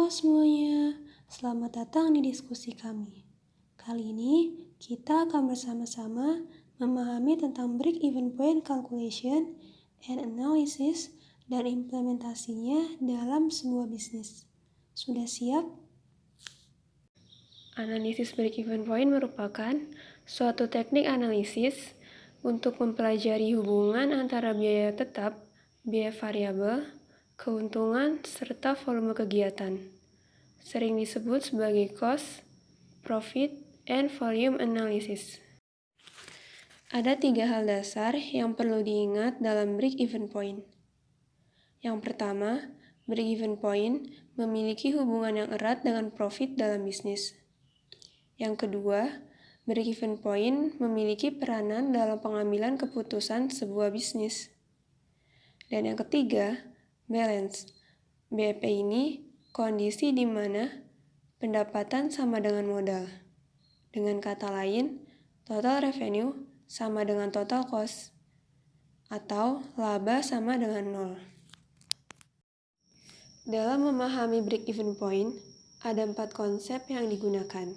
Halo semuanya, selamat datang di diskusi kami. Kali ini kita akan bersama-sama memahami tentang break-even point calculation and analysis dan implementasinya dalam sebuah bisnis. Sudah siap? Analisis break-even point merupakan suatu teknik analisis untuk mempelajari hubungan antara biaya tetap, biaya variabel, keuntungan, serta volume kegiatan. Sering disebut sebagai cost, profit, and volume analysis. Ada 3 hal dasar yang perlu diingat dalam break-even point. Yang pertama, break-even point memiliki hubungan yang erat dengan profit dalam bisnis. Yang kedua, break-even point memiliki peranan dalam pengambilan keputusan sebuah bisnis. Dan yang ketiga, balance. BEP ini kondisi di mana pendapatan sama dengan modal. Dengan kata lain, total revenue sama dengan total cost, atau laba sama dengan nol. Dalam memahami break-even point, ada 4 konsep yang digunakan.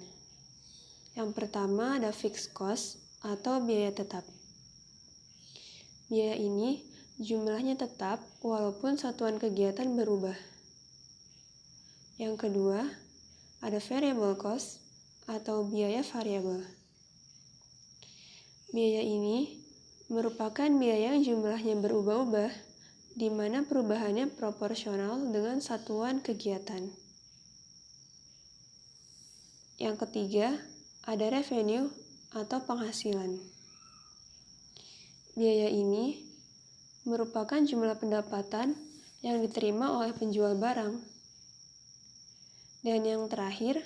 Yang pertama ada fixed cost atau biaya tetap. Biaya ini jumlahnya tetap walaupun satuan kegiatan berubah. Yang kedua, ada variable cost atau biaya variabel. Biaya ini merupakan biaya yang jumlahnya berubah-ubah, di mana perubahannya proporsional dengan satuan kegiatan. Yang ketiga, ada revenue atau penghasilan. Biaya ini merupakan jumlah pendapatan yang diterima oleh penjual barang. Dan yang terakhir,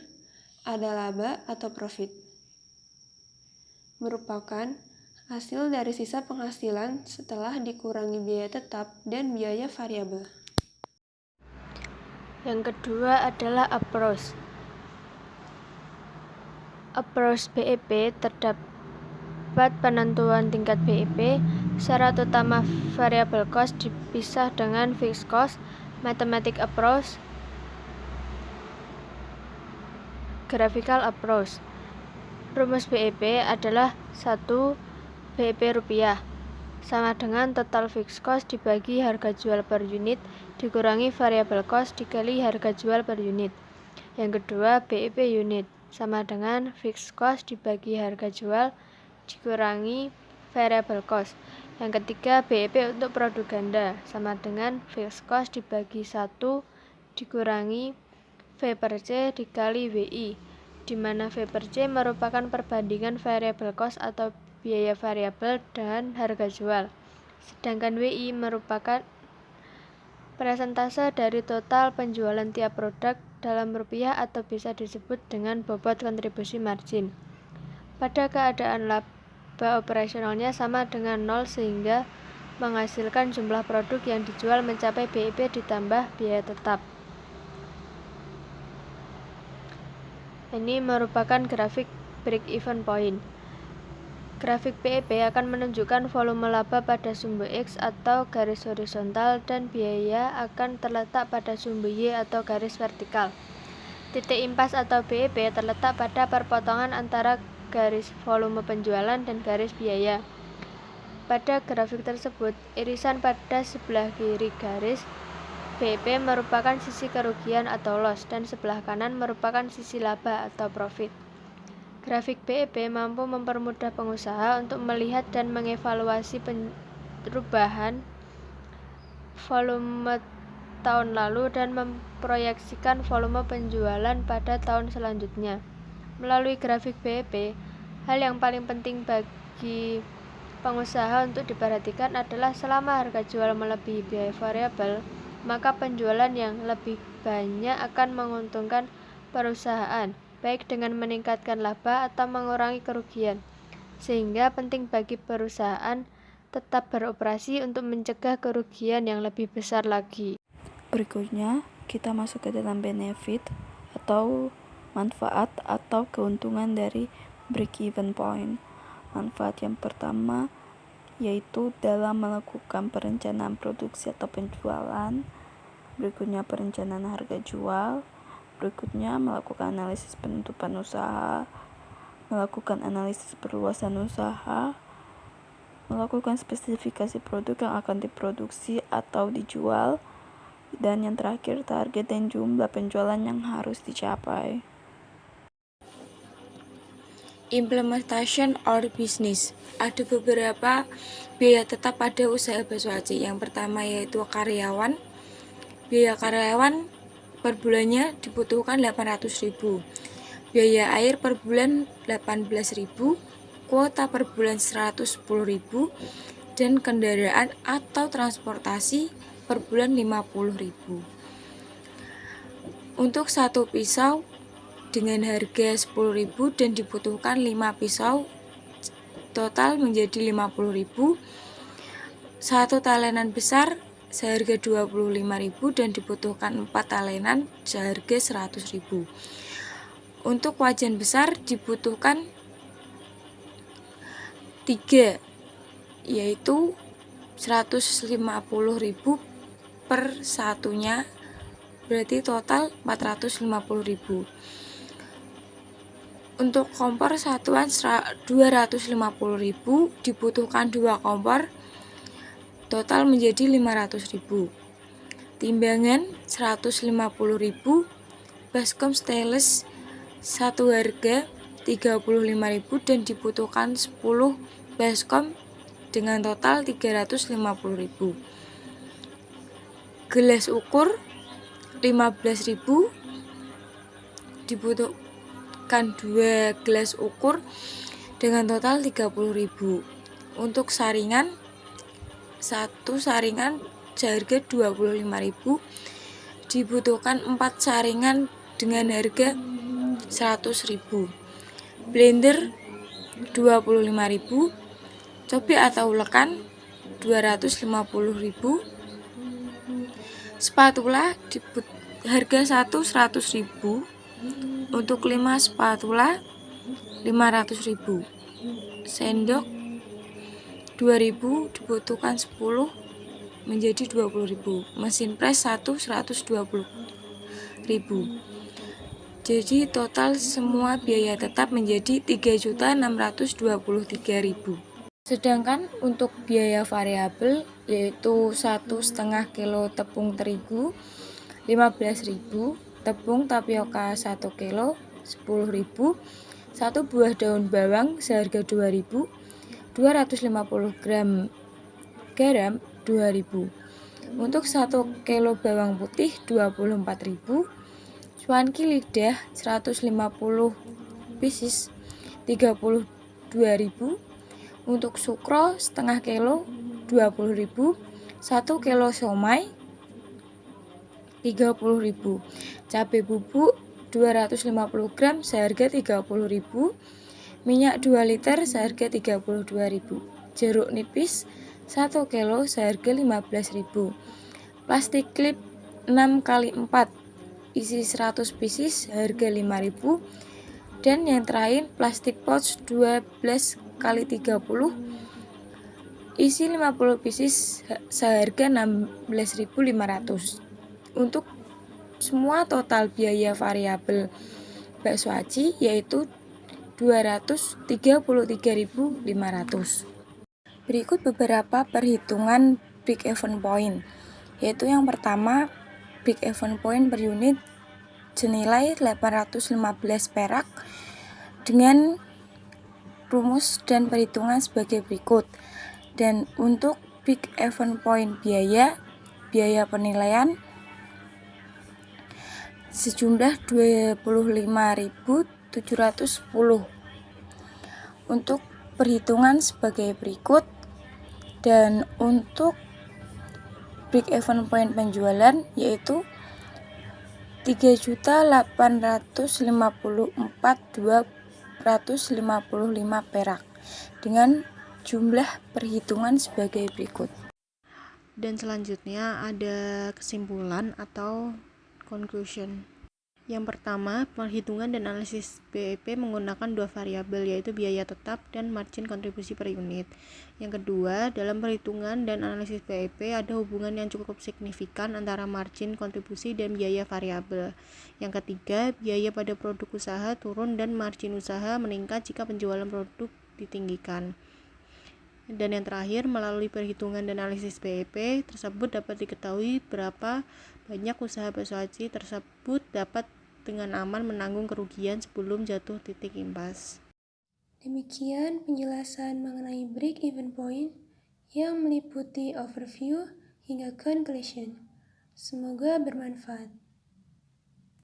ada laba atau profit. Merupakan hasil dari sisa penghasilan setelah dikurangi biaya tetap dan biaya variabel. Yang kedua adalah approach. Approach BEP terdapat penentuan tingkat BEP, syarat utama variable cost dipisah dengan fixed cost, mathematical approach, graphical approach. Rumus BEP adalah 1 BEP rupiah sama dengan total fixed cost dibagi harga jual per unit dikurangi variable cost dikali harga jual per unit. Yang kedua BEP unit sama dengan fixed cost dibagi harga jual dikurangi variable cost. Yang ketiga BEP untuk produk ganda sama dengan fixed cost dibagi 1 dikurangi V per C dikali WI, di mana V per C merupakan perbandingan variable cost atau biaya variabel dengan harga jual. Sedangkan WI merupakan persentase dari total penjualan tiap produk dalam rupiah atau bisa disebut dengan bobot kontribusi margin. Pada keadaan laba operasionalnya sama dengan 0 sehingga menghasilkan jumlah produk yang dijual mencapai BEP ditambah biaya tetap. Ini merupakan grafik break-even point. Grafik BEP akan menunjukkan volume laba pada sumbu X atau garis horizontal dan biaya akan terletak pada sumbu Y atau garis vertikal. Titik impas atau BEP terletak pada perpotongan antara garis volume penjualan dan garis biaya. Pada grafik tersebut, irisan pada sebelah kiri garis BEP merupakan sisi kerugian atau loss dan sebelah kanan merupakan sisi laba atau profit. Grafik BEP mampu mempermudah pengusaha untuk melihat dan mengevaluasi perubahan volume tahun lalu dan memproyeksikan volume penjualan pada tahun selanjutnya. Melalui grafik BEP, hal yang paling penting bagi pengusaha untuk diperhatikan adalah selama harga jual melebihi biaya variabel, maka penjualan yang lebih banyak akan menguntungkan perusahaan, baik dengan meningkatkan laba atau mengurangi kerugian, sehingga penting bagi perusahaan tetap beroperasi untuk mencegah kerugian yang lebih besar lagi. Berikutnya, kita masuk ke dalam benefit atau manfaat atau keuntungan dari break-even point. Manfaat yang pertama yaitu dalam melakukan perencanaan produksi atau penjualan. Berikutnya perencanaan harga jual, Berikutnya, melakukan analisis penutupan usaha, melakukan analisis perluasan usaha, melakukan spesifikasi produk yang akan diproduksi atau dijual, dan yang terakhir, target dan jumlah penjualan yang harus dicapai. Implementation or business. Ada beberapa biaya tetap pada usaha bakso aci. Yang pertama yaitu karyawan. Biaya karyawan per bulannya dibutuhkan 800.000. Biaya air per bulan 18.000, kuota per bulan 110.000, dan kendaraan atau transportasi per bulan 50.000. Untuk satu pisau dengan harga 10.000 dan dibutuhkan 5 pisau, total menjadi 50.000. Satu talenan besar seharga 25.000 dan dibutuhkan 4 talenan seharga 100.000. Untuk wajan besar dibutuhkan 3, yaitu 150.000 per satunya, berarti total 450.000. Untuk kompor satuan 250.000, dibutuhkan 2 kompor, total menjadi 500.000. Timbangan 150.000, baskom stainless satu harga 35.000 dan dibutuhkan 10 baskom dengan total 350.000. Gelas ukur 15.000, dibutuhkan 2 gelas ukur dengan total 30.000. Untuk saringan, satu saringan seharga 25.000, dibutuhkan 4 saringan dengan harga 100.000. Blender 25.000, cobek atau ulekan 250.000. Spatula harga 100.000, untuk 5 spatula 500.000. Sendok 2.000, dibutuhkan 10 menjadi 20.000. Mesin pres 120.000. Jadi total semua biaya tetap menjadi 3.623.000. Sedangkan untuk biaya variabel yaitu 1,5 kilo tepung terigu 15.000, tepung tapioka 1 kilo 10.000, 1 buah daun bawang seharga 2.000, 250 gram garam 2.000. Untuk 1 kilo bawang putih 24.000, cuanki lidah 150 pieces 32.000. Untuk sukro setengah kilo 20.000, 1 kilo somai 30.000. Cabai bubuk 250 gram seharga 30.000. Minyak 2 liter seharga 32.000. Jeruk nipis 1 kilo seharga 15.000. Plastik klip 6x4 isi 100 pieces harga 5.000. Dan yang terakhir plastik pouch 12x30 isi 50 pieces seharga 16.500. Untuk semua total biaya variabel bakso aci yaitu 233.500. Berikut beberapa perhitungan break even point, yaitu yang pertama break even point per unit senilai 815 perak dengan rumus dan perhitungan sebagai berikut. Dan untuk break even point biaya penilaian sejumlah 25.710. Untuk perhitungan sebagai berikut. Dan untuk break even point penjualan yaitu 3.854.255 perak dengan jumlah perhitungan sebagai berikut. Dan selanjutnya ada kesimpulan atau conclusion. Yang pertama, perhitungan dan analisis BEP menggunakan dua variabel, yaitu biaya tetap dan margin kontribusi per unit. Yang kedua, dalam perhitungan dan analisis BEP ada hubungan yang cukup signifikan antara margin kontribusi dan biaya variabel. Yang ketiga, biaya pada produk usaha turun dan margin usaha meningkat jika penjualan produk ditinggikan. Dan yang terakhir, melalui perhitungan dan analisis BEP tersebut dapat diketahui berapa banyak usaha bakso aci tersebut dapat dengan aman menanggung kerugian sebelum jatuh titik impas. Demikian penjelasan mengenai break-even point yang meliputi overview hingga conclusion. Semoga bermanfaat.